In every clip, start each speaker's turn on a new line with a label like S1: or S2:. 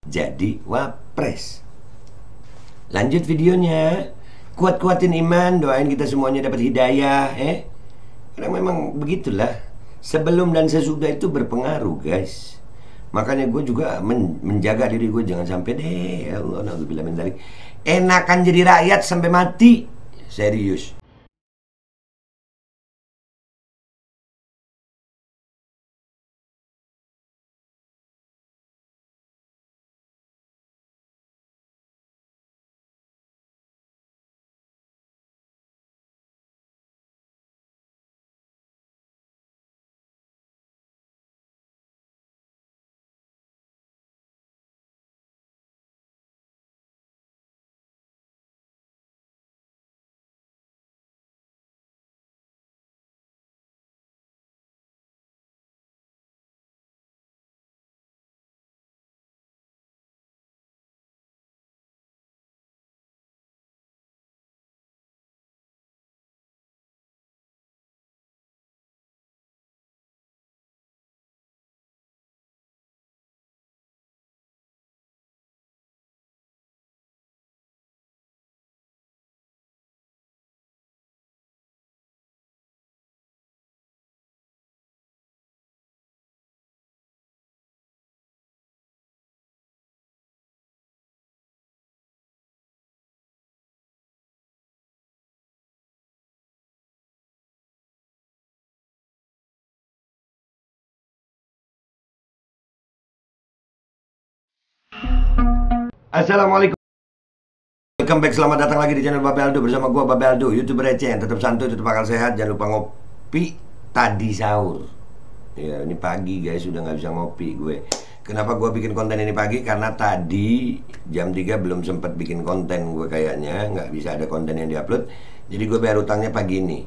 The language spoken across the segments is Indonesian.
S1: jadi wapres. Lanjut videonya. Kuat-kuatin iman, doain kita semuanya dapat hidayah, Karena memang begitulah. Sebelum dan sesudah itu berpengaruh, guys. Makanya gue juga menjaga diri gue, jangan sampai deh, ya Allah, naudzubillah min dzalik, enakan jadi rakyat sampai mati. Serius. Assalamualaikum. Welcome back, selamat datang lagi di channel Babe Aldo. Bersama gua Babe Aldo, YouTuber receh yang tetap santuy, tetap akal sehat. Jangan lupa ngopi tadi sahur. Ya, ini pagi guys, sudah nggak bisa ngopi gue. Kenapa gue bikin konten ini pagi? Karena tadi jam 3 belum sempat bikin konten gue, kayaknya nggak bisa ada konten yang diupload. Jadi gue bayar utangnya pagi ini.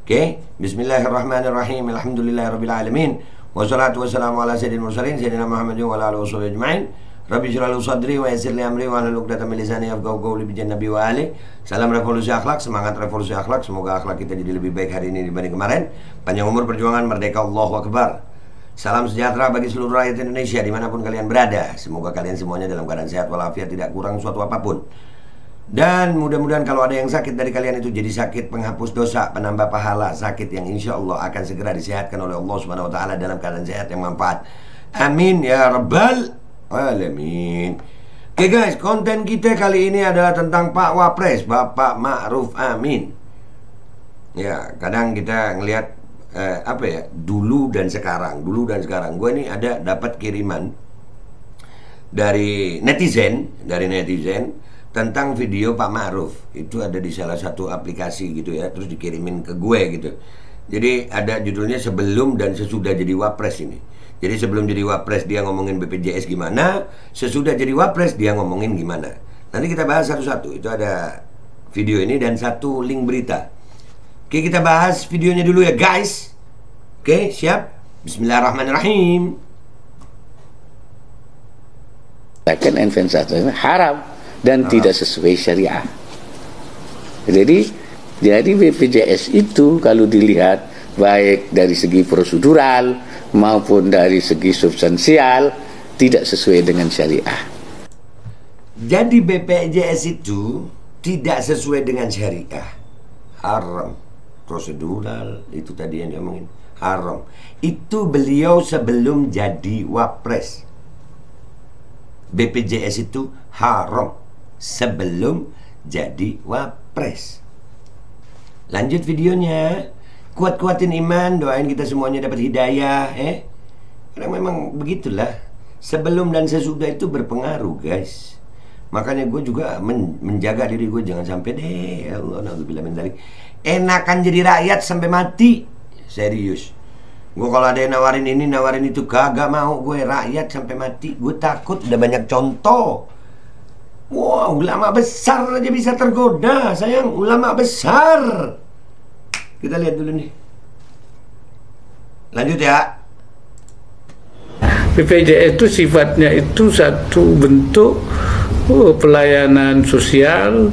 S1: Oke, Bismillahirrahmanirrahim. Alhamdulillahirrabbilalamin. Wassalatu wassalamu ala sayyidil mursalin sayyidina Muhammadin wa ala alihi washabihi ajmain. Rabbi shrah li sadri wa yassir li amri wa hlul 'uqdatam min lisani yafqahu qawli bi Nabi wa ali. Salam revolusi akhlak, semangat revolusi akhlak. Semoga akhlak kita jadi lebih baik hari ini dibanding kemarin. Panjang umur, perjuangan, merdeka, Allahu Akbar. Salam sejahtera bagi seluruh rakyat Indonesia dimanapun kalian berada. Semoga kalian semuanya dalam keadaan sehat walafiat, tidak kurang suatu apapun. Dan mudah-mudahan kalau ada yang sakit dari kalian itu jadi sakit penghapus dosa, penambah pahala, sakit yang insya Allah akan segera disehatkan oleh Allah Subhanahu Wa Taala dalam keadaan sehat yang manfaat. Amin ya rabbal alamin. Oke guys, konten kita kali ini adalah tentang Pak Wapres, Bapak Ma'ruf Amin. Ya, kadang kita ngelihat dulu dan sekarang. Gue ini ada dapat kiriman dari netizen tentang video Pak Ma'ruf. Itu ada di salah satu aplikasi gitu ya, terus dikirimin ke gue gitu. Jadi ada judulnya sebelum dan sesudah jadi Wapres ini. Jadi sebelum jadi Wapres dia ngomongin BPJS gimana, sesudah jadi Wapres dia ngomongin gimana. Nanti kita bahas satu-satu. Itu ada video ini dan satu link berita. Oke, kita bahas videonya dulu ya guys. Oke, siap? Bismillahirrahmanirrahim.
S2: Investasi haram dan tidak sesuai syariah. Jadi BPJS itu kalau dilihat baik dari segi prosedural maupun dari segi substansial tidak sesuai dengan syariah.
S1: Jadi BPJS itu tidak sesuai dengan syariah, haram. Prosedural itu tadi yang diomongin, haram. Itu beliau sebelum jadi Wapres. BPJS itu haram sebelum jadi Wapres. Lanjut videonya. Kuat-kuatin iman, doain kita semuanya dapat hidayah, Karena memang begitulah. Sebelum dan sesudah itu berpengaruh, guys. Makanya gue juga menjaga diri gue, jangan sampai deh, ya Allah, naudzubillah min dzalik, enakan jadi rakyat sampai mati. Serius. Gue kalau ada yang nawarin ini, nawarin itu, kagak mau gue rakyat sampai mati. Gue takut, udah banyak contoh. Wah, ulama besar aja bisa tergoda, sayang, ulama besar. Kita lihat dulu nih. Lanjut ya.
S3: BPJS itu sifatnya itu satu bentuk pelayanan sosial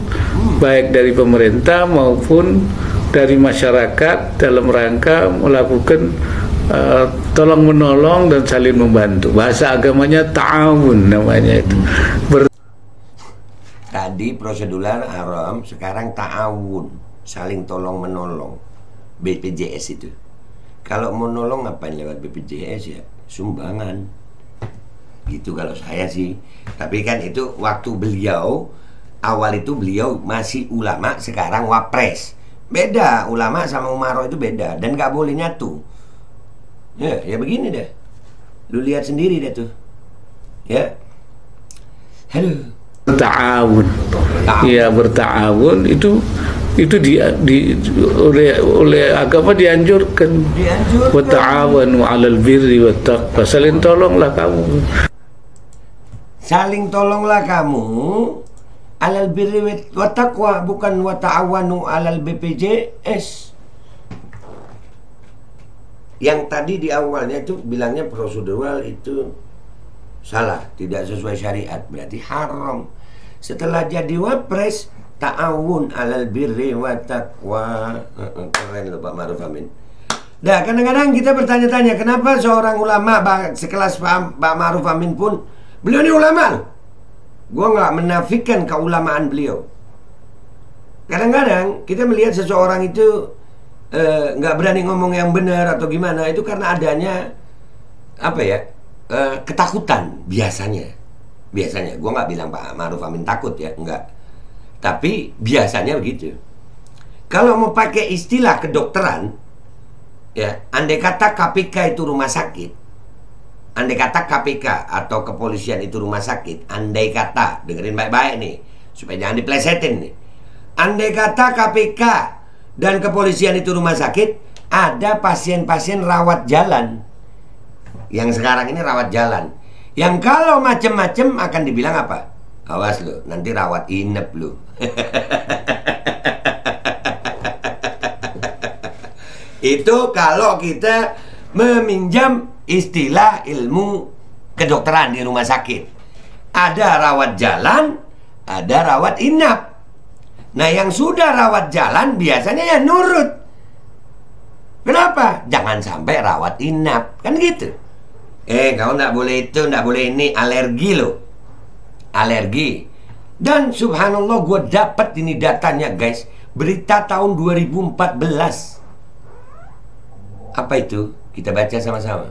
S3: baik dari pemerintah maupun dari masyarakat dalam rangka melakukan tolong menolong dan saling membantu. Bahasa agamanya ta'awun namanya itu.
S1: Tadi prosedural haram, sekarang ta'awun, saling tolong menolong. BPJS itu. Kalau mau nolong ngapain lewat BPJS ya? Sumbangan. Gitu kalau saya sih. Tapi kan itu waktu beliau, awal itu beliau masih ulama, sekarang wapres. Beda, ulama sama umaro itu beda. Dan gak boleh nyatu. Ya begini deh. Lu lihat sendiri deh tuh. Ya. Halo.
S3: Berta'awun. Ya, berta'awun itu oleh agama dianjurkan. Wa ta'awanu 'alal birri wat taqwa. Saling tolonglah kamu.
S1: Saling tolonglah kamu 'alal birri wat taqwa, bukan wa ta'awanu 'alal BPJS. Yang tadi di awalnya itu bilangnya prosedural itu salah, tidak sesuai syariat, berarti haram. Setelah jadi wapres, ta'awun 'alal birri wa taqwa. Keren loh Pak Ma'ruf Amin. Nah, kadang-kadang kita bertanya-tanya, kenapa seorang ulama sekelas Pak Ma'ruf Amin pun, beliau ini ulama loh. Gua nggak menafikan keulamaan beliau. Kadang-kadang kita melihat seseorang itu nggak berani ngomong yang benar atau gimana, itu karena adanya apa ya, ketakutan biasanya. Gue nggak bilang Pak Ma'ruf Amin takut ya, enggak. Tapi biasanya begitu. Kalau mau pakai istilah kedokteran, ya, andai kata KPK itu rumah sakit, andai kata KPK atau kepolisian itu rumah sakit, andai kata, dengerin baik-baik nih, supaya jangan diplesetin nih. Andai kata KPK dan kepolisian itu rumah sakit, ada pasien-pasien rawat jalan. Yang sekarang ini rawat jalan. Yang kalau macem-macem akan dibilang apa? Awas lo, nanti rawat inep lo. Itu kalau kita meminjam istilah ilmu kedokteran di rumah sakit. Ada rawat jalan, ada rawat inap. Nah, yang sudah rawat jalan biasanya ya nurut. Kenapa? Jangan sampai rawat inap. Kan gitu. Kau nggak boleh itu, nggak boleh ini, alergi loh. Alergi. Dan subhanallah, gue dapat ini datanya guys. Berita tahun 2014. Apa itu? Kita baca sama-sama.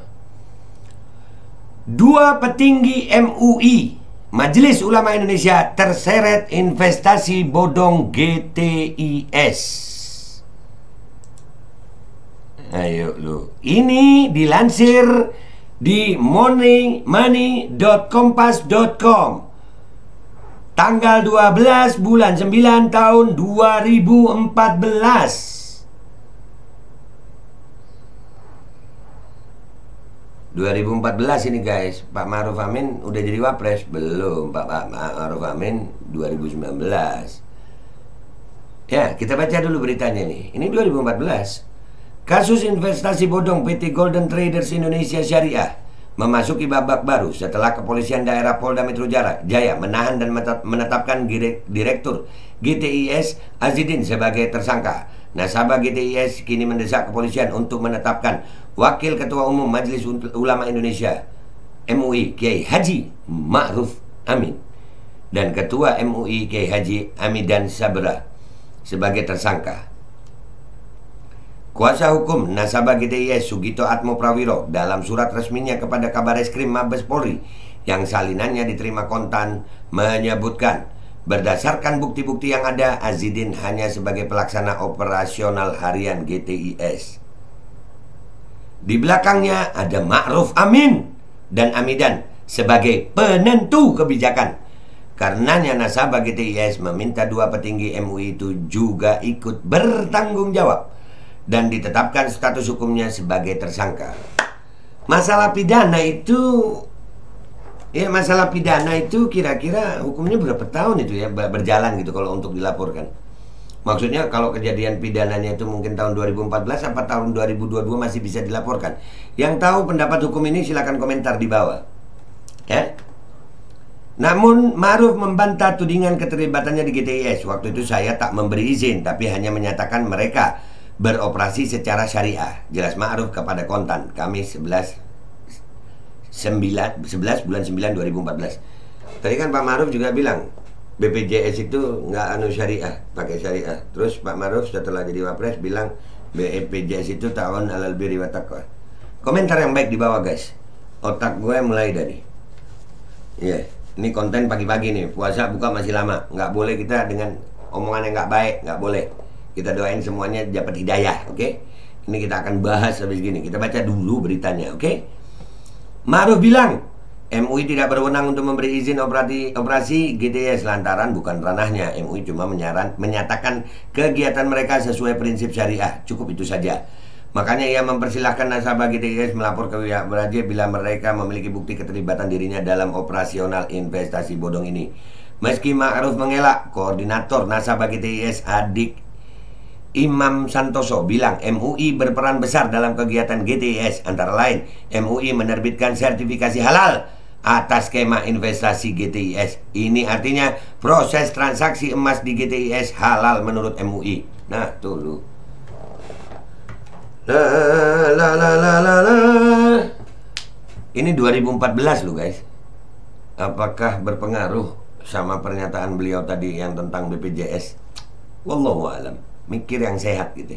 S1: 2 petinggi MUI, Majelis Ulama Indonesia, terseret investasi bodong GTIS. Ayo lu. Ini dilansir di money.kompas.com tanggal 12 bulan 9 tahun 2014. 2014 ini guys. Pak Ma'ruf Amin udah jadi wapres? Belum. Pak Ma'ruf Amin 2019. Ya, kita baca dulu beritanya nih. Ini 2014. Kasus investasi bodong PT Golden Traders Indonesia Syariah memasuki babak baru setelah kepolisian daerah Polda Metro Jaya menahan dan menetapkan Direktur GTIS Azidin sebagai tersangka. Nasabah GTIS kini mendesak kepolisian untuk menetapkan Wakil Ketua Umum Majelis Ulama Indonesia MUI Kiai Haji Ma'ruf Amin dan Ketua MUI Kiai Haji Amidan Sabra sebagai tersangka. Kuasa hukum nasabah GTIS Sugito Atmo Prawiro dalam surat resminya kepada Kabareskrim Mabes Polri yang salinannya diterima kontan menyebutkan berdasarkan bukti-bukti yang ada, Azidin hanya sebagai pelaksana operasional harian GTIS. Di belakangnya ada Ma'ruf Amin dan Amidan sebagai penentu kebijakan. Karenanya nasabah GTIS meminta 2 petinggi MUI itu juga ikut bertanggung jawab dan ditetapkan status hukumnya sebagai tersangka. Masalah pidana itu, ya masalah pidana itu kira-kira hukumnya berapa tahun itu ya berjalan gitu kalau untuk dilaporkan. Maksudnya kalau kejadian pidananya itu mungkin tahun 2014 apa tahun 2022 masih bisa dilaporkan. Yang tahu pendapat hukum ini silakan komentar di bawah. Ya. Namun Ma'ruf membantah tudingan keterlibatannya di GTIS. Waktu itu saya tak memberi izin, tapi hanya menyatakan mereka beroperasi secara syariah. Jelas ma'ruf kepada kontan. Kamis 11 bulan 9 2014. Tadi kan Pak Ma'ruf juga bilang BPJS itu nggak syariah, pakai syariah. Terus Pak Ma'ruf setelah jadi wapres bilang BPJS itu ta'awun 'alal birri wat taqwa. Komentar yang baik di bawah, guys. Otak gue mulai dari ini konten pagi-pagi nih, puasa buka masih lama, nggak boleh kita dengan omongan yang nggak baik, nggak boleh. Kita doain semuanya dapat hidayah, oke? Ini kita akan bahas habis gini. Kita baca dulu beritanya, oke? Ma'ruf bilang MUI tidak berwenang untuk memberi izin operasi GTS lantaran bukan ranahnya. MUI cuma menyatakan kegiatan mereka sesuai prinsip syariah. Cukup itu saja. Makanya ia mempersilahkan nasabah GTS melapor ke pihak berwajib bila mereka memiliki bukti keterlibatan dirinya dalam operasional investasi bodong ini. Meski Ma'ruf mengelak, koordinator nasabah GTS Adik Imam Santoso bilang MUI berperan besar dalam kegiatan GTS. Antara lain, MUI menerbitkan sertifikasi halal atas skema investasi GTIS. Ini artinya proses transaksi emas di GTIS halal menurut MUI. Nah, tuh lu. Ini 2014 lu, guys. Apakah berpengaruh sama pernyataan beliau tadi yang tentang BPJS? Wallahu alam. Mikir yang sehat gitu.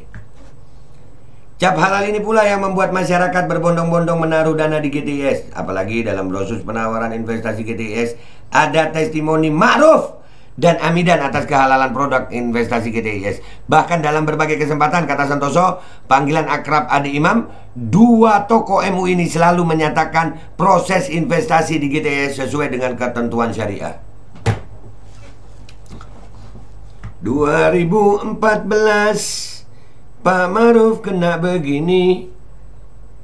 S1: Cap halal ini pula yang membuat masyarakat berbondong-bondong menaruh dana di GTS. Apalagi dalam brosur penawaran investasi GTS ada testimoni Ma'ruf dan Amidan atas kehalalan produk investasi GTS. Bahkan dalam berbagai kesempatan, kata Santoso, panggilan akrab Adi Imam, dua tokoh MUI ini selalu menyatakan proses investasi di GTS sesuai dengan ketentuan syariah. 2014 Pak Ma'ruf kena begini.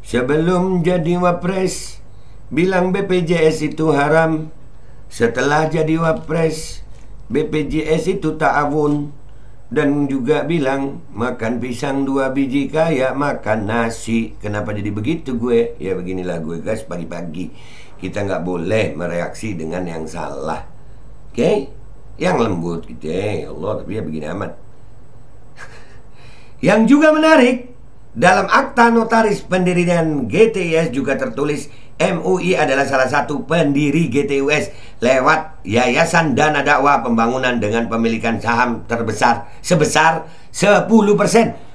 S1: Sebelum jadi wapres bilang BPJS itu haram. Setelah jadi wapres BPJS itu ta'awun. Dan juga bilang makan pisang 2 biji kayak makan nasi. Kenapa jadi begitu gue? Ya beginilah gue, guys, pagi-pagi kita nggak boleh mereaksi dengan yang salah. Oke? Yang lembut gitu ya Allah, tapi ya begini amat. Yang juga menarik, dalam akta notaris pendirian GTIS juga tertulis MUI adalah salah satu pendiri GTUS lewat Yayasan Dana Dakwah Pembangunan dengan pemilikan saham terbesar sebesar 10%.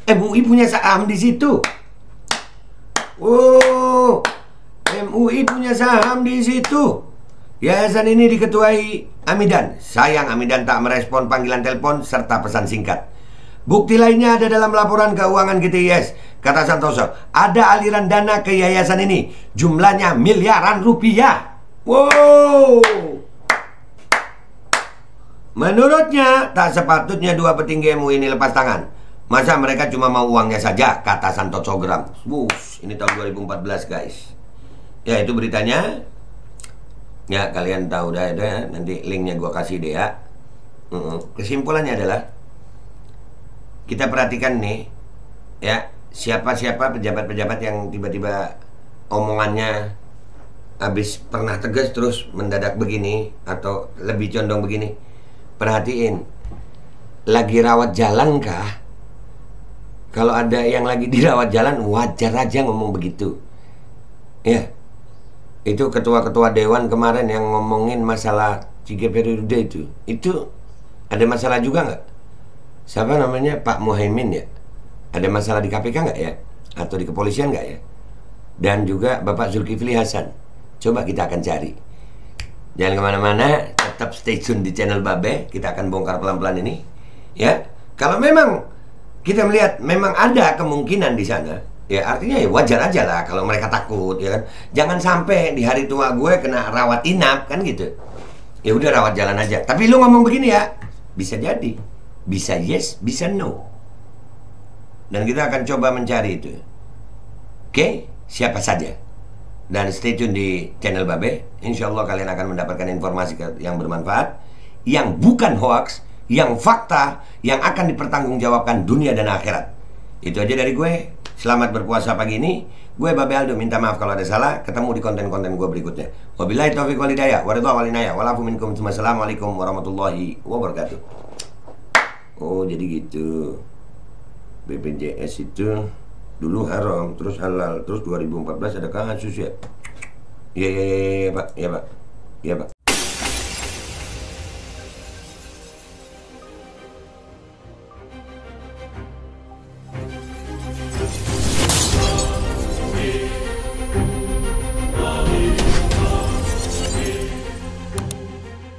S1: MUI punya saham di situ. Oh, MUI punya saham di situ. Yayasan ini diketuai Amidan. Sayang Amidan tak merespon panggilan telepon serta pesan singkat. Bukti lainnya ada dalam laporan keuangan GTIS. Kata Santoso, ada aliran dana ke yayasan ini. Jumlahnya miliaran rupiah. Wow. Menurutnya, tak sepatutnya dua petinggi MUI ini lepas tangan. Masa mereka cuma mau uangnya saja, kata Santoso geram. Ini tahun 2014, guys. Ya, itu beritanya. Ya, kalian tahu dah, nanti linknya gua kasih deh ya. Kesimpulannya adalah kita perhatikan nih, ya, siapa-siapa pejabat-pejabat yang tiba-tiba omongannya habis pernah tegas terus mendadak begini atau lebih condong begini. Perhatiin, lagi rawat jalan kah? Kalau ada yang lagi dirawat jalan, wajar aja ngomong begitu. Ya. Itu ketua-ketua dewan kemarin yang ngomongin masalah 3 periode itu ada masalah juga nggak? Siapa namanya? Pak Muhaimin ya? Ada masalah di KPK nggak ya? Atau di kepolisian nggak ya? Dan juga Bapak Zulkifli Hasan. Coba kita akan cari. Jangan kemana-mana, tetap stay tune di channel Babe. Kita akan bongkar pelan-pelan ini. Ya, kalau memang kita melihat memang ada kemungkinan di sana, ya artinya ya wajar aja lah kalau mereka takut, ya kan. Jangan sampai di hari tua gue kena rawat inap kan gitu. Ya udah rawat jalan aja. Tapi lu ngomong begini ya, bisa jadi, bisa yes, bisa no. Dan kita akan coba mencari itu. Oke, siapa saja. Dan stay tune di channel Babe. Insya Allah kalian akan mendapatkan informasi yang bermanfaat, yang bukan hoax, yang fakta, yang akan dipertanggungjawabkan dunia dan akhirat. Itu aja dari gue. Selamat berpuasa pagi ini. Gue Babe Aldo, minta maaf kalau ada salah. Ketemu di konten-konten gue berikutnya. Wabillahi taufiq wal hidayah, waridha wal inayah, walafu minkum. Assalamualaikum warahmatullahi wabarakatuh. Oh, jadi gitu. BPJS itu dulu haram, terus halal, terus 2014 ada kasus ya. Iya Pak, iya Pak.